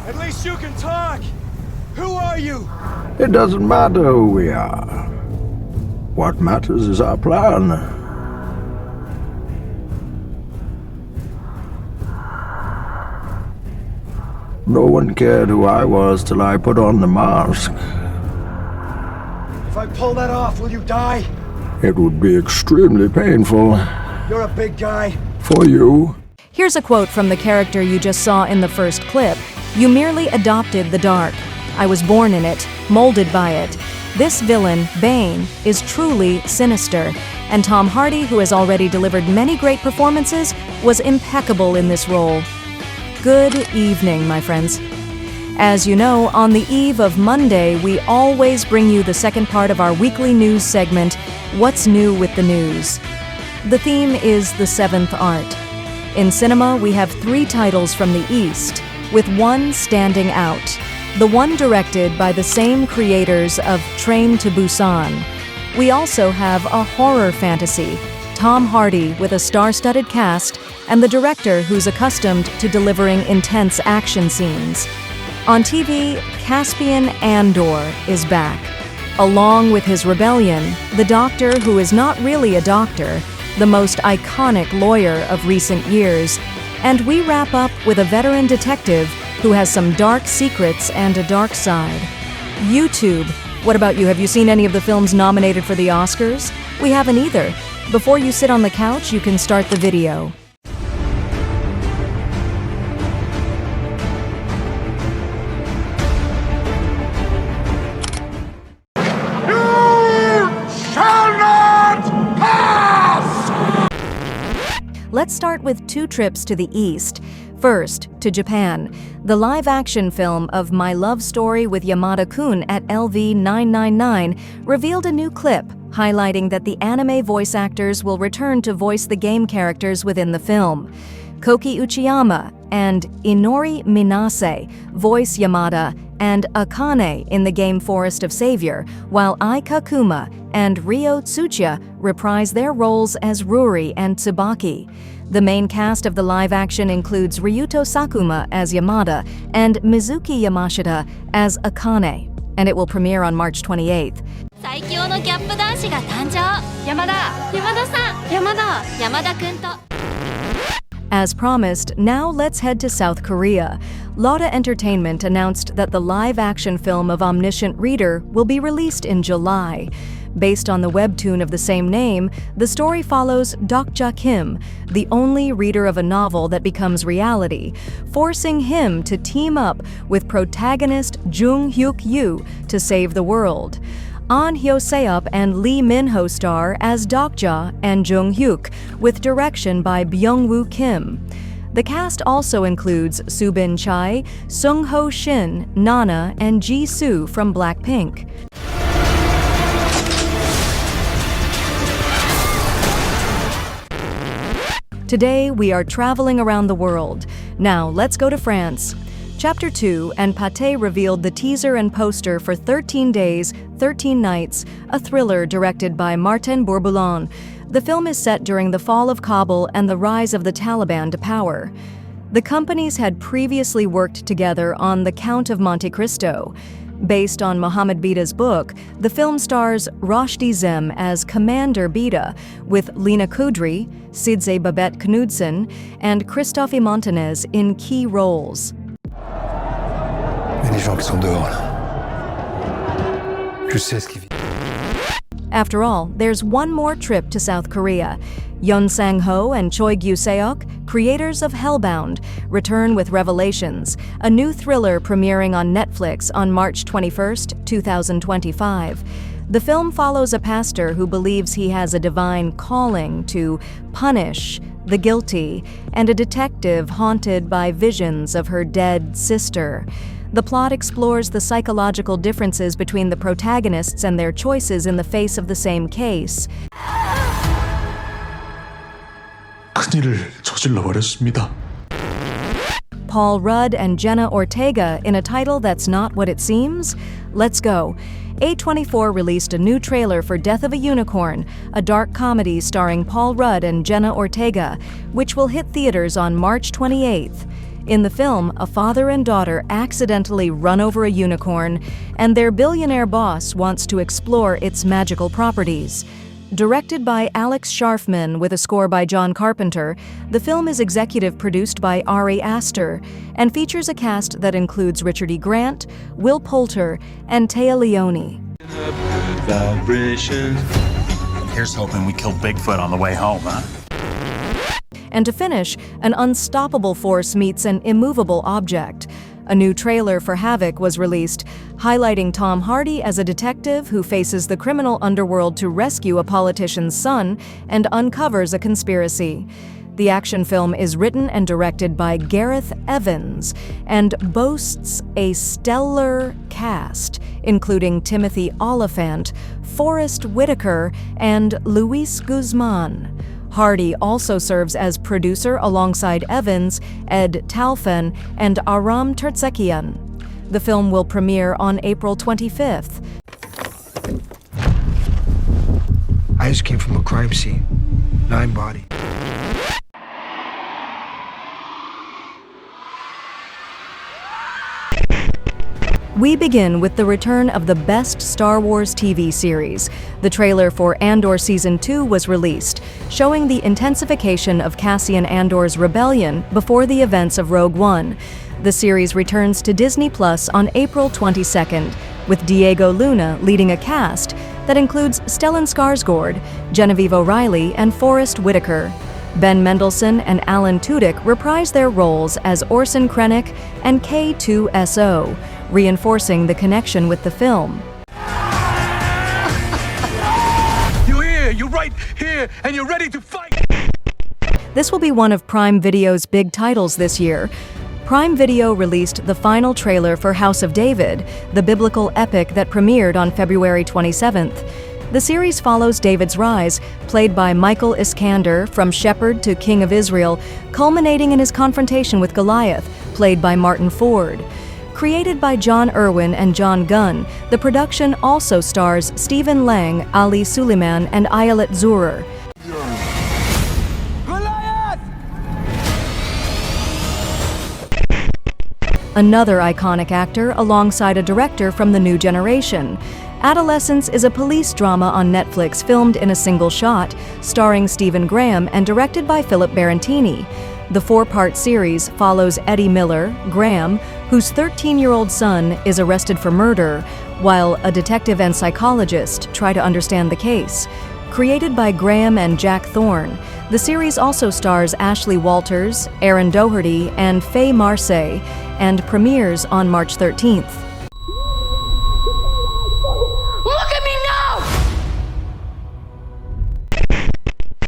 At least you can talk! Who are you? It doesn't matter who we are. What matters is our plan. No one cared who I was till I put on the mask. If I pull that off, will you die? It would be extremely painful. You're a big guy. For you. Here's a quote from the character you just saw in the first clip. "You merely adopted the dark. I was born in it, molded by it." This villain, Bane, is truly sinister, and Tom Hardy, who has already delivered many great performances, was impeccable in this role. Good evening, my friends. As you know, on the eve of Monday, we always bring you the second part of our weekly news segment, What's New with the News? The theme is the seventh art. In cinema, we have 3 titles from the East, with one standing out. The one directed by the same creators of Train to Busan. We also have a horror fantasy, Tom Hardy with a star-studded cast, and the director who's accustomed to delivering intense action scenes. On TV, Caspian Andor is back. Along with his rebellion, the doctor who is not really a doctor, the most iconic lawyer of recent years, and we wrap up with a veteran detective who has some dark secrets and a dark side. YouTube. What about you? Have you seen any of the films nominated for the Oscars? We haven't either. Before you sit on the couch, you can start the video. Let's start with 2 trips to the East. First, to Japan. The live-action film of My Love Story with Yamada-kun at LV999 revealed a new clip highlighting that the anime voice actors will return to voice the game characters within the film. Koki Uchiyama and Inori Minase voice Yamada and Akane in the game Forest of Savior, while Ai Kakuma and Ryo Tsuchiya reprise their roles as Ruri and Tsubaki. The main cast of the live action includes Ryuto Sakuma as Yamada and Mizuki Yamashita as Akane, and it will premiere on March 28th. 最強のギャップ男子が誕生。山田さん、山田くんと。As promised, now let's head to South Korea. Lotte Entertainment announced that the live-action film of Omniscient Reader will be released in July. Based on the webtoon of the same name, the story follows Dokja Kim, the only reader of a novel that becomes reality, forcing him to team up with protagonist Jung Hyuk Yoo to save the world. Ahn Hyo-seop and Lee Min-ho star as Dokja and Jung Hyuk, with direction by Byung-woo Kim. The cast also includes Subin Chai, Sung-ho Shin, Nana, and Jisoo from Blackpink. Today, we are traveling around the world. Now, let's go to France. Chapter 2 and Pathe revealed the teaser and poster for 13 Days, 13 Nights, a thriller directed by Martin Bourboulon. The film is set during the fall of Kabul and the rise of the Taliban to power. The companies had previously worked together on The Count of Monte Cristo. Based on Mohammed Bida's book, the film stars Roshdi Zem as Commander Bida, with Lena Kudry, Sidze Babette Knudsen, and Christophe Montanez in key roles. Il y a des gens qui sont dehors, là. Je sais ce qu'ils vivent. After all, there's one more trip to South Korea. Yeon Sang-ho and Choi Gyu-seok, creators of Hellbound, return with Revelations, a new thriller premiering on Netflix on March 21st, 2025. The film follows a pastor who believes he has a divine calling to punish the guilty, and a detective haunted by visions of her dead sister. The plot explores the psychological differences between the protagonists and their choices in the face of the same case. 큰일을 저질러 버렸습니다. Paul Rudd and Jenna Ortega in a title that's not what it seems? Let's go. A24 released a new trailer for Death of a Unicorn, a dark comedy starring Paul Rudd and Jenna Ortega, which will hit theaters on March 28th. In the film, a father and daughter accidentally run over a unicorn, and their billionaire boss wants to explore its magical properties. Directed by Alex Sharfman with a score by John Carpenter, the film is executive produced by Ari Aster and features a cast that includes Richard E. Grant, Will Poulter, and Téa Leoni. Here's hoping we kill Bigfoot on the way home, huh? And to finish, an unstoppable force meets an immovable object. A new trailer for Havoc was released, highlighting Tom Hardy as a detective who faces the criminal underworld to rescue a politician's son and uncovers a conspiracy. The action film is written and directed by Gareth Evans and boasts a stellar cast, including Timothy Olyphant, Forrest Whitaker, and Luis Guzman. Hardy also serves as producer alongside Evans, Ed Talfen, and Aram Tertsekian. The film will premiere on April 25th. I just came from a crime scene. 9 bodies. We begin with the return of the best Star Wars TV series. The trailer for Andor Season 2 was released, showing the intensification of Cassian Andor's rebellion before the events of Rogue One. The series returns to Disney Plus on April 22nd, with Diego Luna leading a cast that includes Stellan Skarsgård, Genevieve O'Reilly, and Forrest Whitaker. Ben Mendelsohn and Alan Tudyk reprise their roles as Orson Krennic and K2SO, reinforcing the connection with the film. You're right here, and you're ready to fight! This will be one of Prime Video's big titles this year. Prime Video released the final trailer for House of David, the biblical epic that premiered on February 27th. The series follows David's rise, played by Michael Iskander, from shepherd to king of Israel, culminating in his confrontation with Goliath, played by Martin Ford. Created by John Irwin and John Gunn, the production also stars Stephen Lang, Ali Suleiman, and Ayelet Zurer. Another iconic actor alongside a director from the new generation. Adolescence is a police drama on Netflix filmed in a single shot, starring Stephen Graham and directed by Philip Barantini. The 4-part series follows Eddie Miller, Graham, whose 13-year-old son is arrested for murder, while a detective and psychologist try to understand the case. Created by Graham and Jack Thorne, the series also stars Ashley Walters, Aaron Doherty, and Faye Marsay, and premieres on March 13th. Look at me now!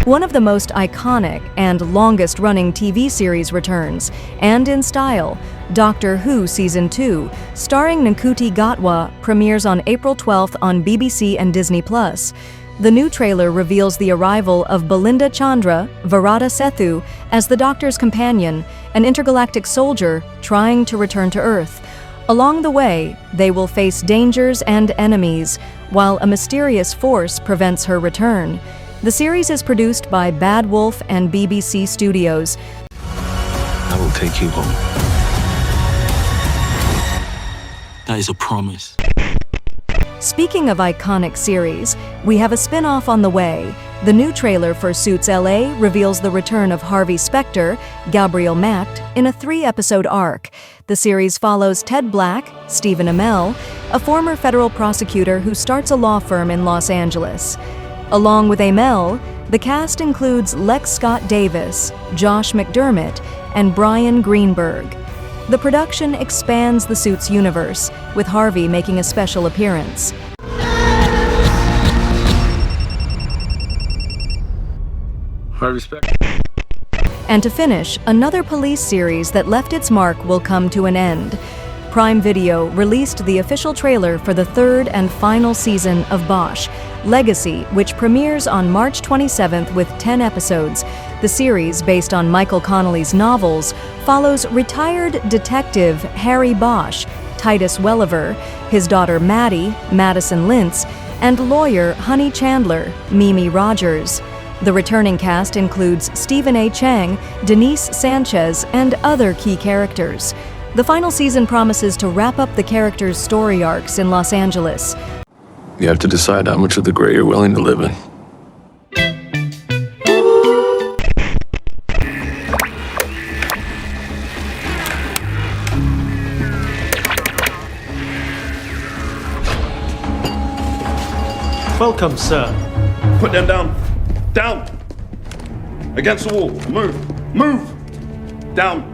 One of the most iconic and longest-running TV series returns, and in style. Doctor Who Season 2, starring Nkuti Gatwa, premieres on April 12th on BBC and Disney+. The new trailer reveals the arrival of Belinda Chandra, Varada Sethu, as the Doctor's companion, an intergalactic soldier trying to return to Earth. Along the way, they will face dangers and enemies, while a mysterious force prevents her return. The series is produced by Bad Wolf and BBC Studios. I will take you home. That is a promise. Speaking of iconic series, we have a spin-off on the way. The new trailer for Suits LA reveals the return of Harvey Specter, Gabriel Macht, in a 3-episode arc. The series follows Ted Black, Stephen Amell, a former federal prosecutor who starts a law firm in Los Angeles. Along with Amell, the cast includes Lex Scott Davis, Josh McDermott, and Brian Greenberg. The production expands the Suits universe, with Harvey making a special appearance. Harvey Specter. And to finish, another police series that left its mark will come to an end. Prime Video released the official trailer for the 3rd and final season of Bosch, Legacy, which premieres on March 27th with 10 episodes. The series, based on Michael Connelly's novels, follows retired detective Harry Bosch, Titus Welliver, his daughter Maddie, Madison Lintz, and lawyer Honey Chandler, Mimi Rogers. The returning cast includes Stephen A. Chang, Denise Sanchez, and other key characters. The final season promises to wrap up the characters' story arcs in Los Angeles. You have to decide how much of the gray you're willing to live in. Welcome, sir. Put them down. Down. Against the wall. Move. Move. Down.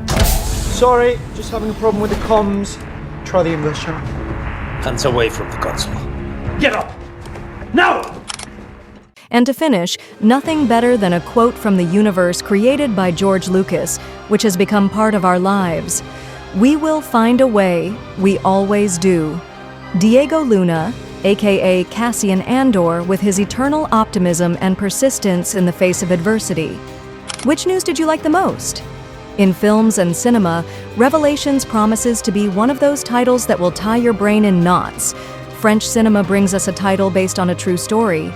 Sorry, just having a problem with the comms. Try the English channel. Hands away from the console. Get up. Now! And to finish, nothing better than a quote from the universe created by George Lucas, which has become part of our lives. "We will find a way, we always do." Diego Luna, aka Cassian Andor, with his eternal optimism and persistence in the face of adversity. Which news did you like the most? In films and cinema, Revelations promises to be one of those titles that will tie your brain in knots. French cinema brings us a title based on a true story.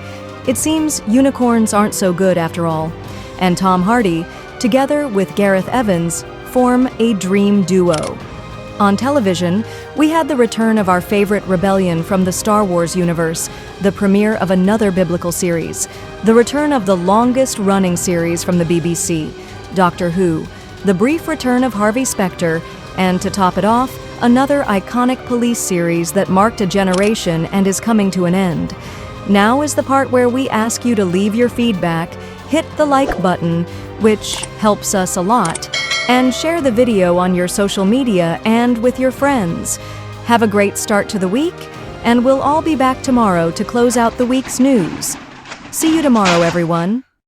It seems unicorns aren't so good after all. And Tom Hardy, together with Gareth Evans, form a dream duo. On television, we had the return of our favorite rebellion from the Star Wars universe, the premiere of another biblical series, the return of the longest-running series from the BBC, Doctor Who, the brief return of Harvey Specter, and to top it off, another iconic police series that marked a generation and is coming to an end. Now is the part where we ask you to leave your feedback, hit the like button, which helps us a lot, and share the video on your social media and with your friends. Have a great start to the week, and we'll all be back tomorrow to close out the week's news. See you tomorrow, everyone.